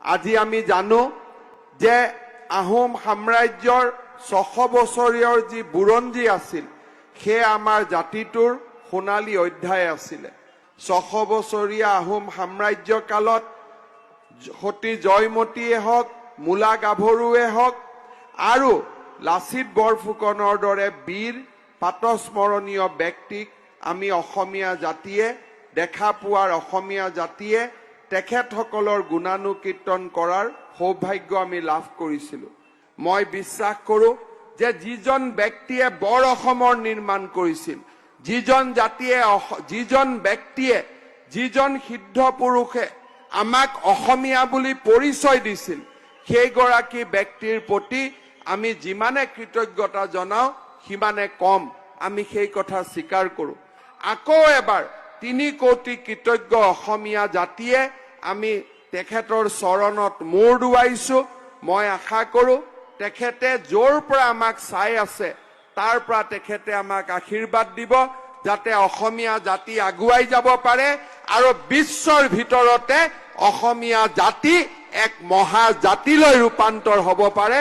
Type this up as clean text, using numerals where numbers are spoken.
আজি আমি জানো যে আহোম সাম্ৰাজ্যৰ 600 বছৰীয়া যি বুৰঞ্জী আছিল সেই আমাৰ জাতিটোৰ সোণালী অধ্যায় আছিল। 600 বছৰীয়া আহোম সাম্ৰাজ্য কালত সতী জয়মতীয়ে হওক, মূলা গাভৰুৱে হওক আৰু লাচিত বৰফুকনৰ দৰে বীৰ পাতস্মৰণীয় ব্যক্তিক আমি অসমীয়া জাতিয়ে দেখা পোৱাৰ অসমীয়া জাতিয়ে তেখেতসকলৰ গুণানুকীৰ্তন কৰাৰ সৌভাগ্য আমি লাভ কৰিছিলোঁ। মই বিশ্বাস কৰোঁ যে যিজন ব্যক্তিয়ে বৰ অসমৰ নিৰ্মাণ কৰিছিল, যিজন ব্যক্তিয়ে যিজন সিদ্ধ পুৰুষে আমাক অসমীয়া বুলি পৰিচয় দিছিল, সেইগৰাকী ব্যক্তিৰ প্ৰতি আমি যিমানে কৃতজ্ঞতা জনাওঁ সিমানে কম। আমি সেই কথা স্বীকাৰ কৰোঁ। আকৌ এবাৰ 3 কোটি কৃতজ্ঞ অসমীয়া জাতিয়ে আমি তেখেতৰ চৰণত মূৰ দুৱাইছোঁ। মই আশা কৰোঁ তেখেতে য'ৰ পৰা আমাক চাই আছে তাৰ পৰা তেখেতে আমাক আশীৰ্বাদ দিব, যাতে অসমীয়া জাতি আগুৱাই যাব পাৰে আৰু বিশ্বৰ ভিতৰতে অসমীয়া জাতি এক মহাজাতিলৈ ৰূপান্তৰ হ'ব পাৰে।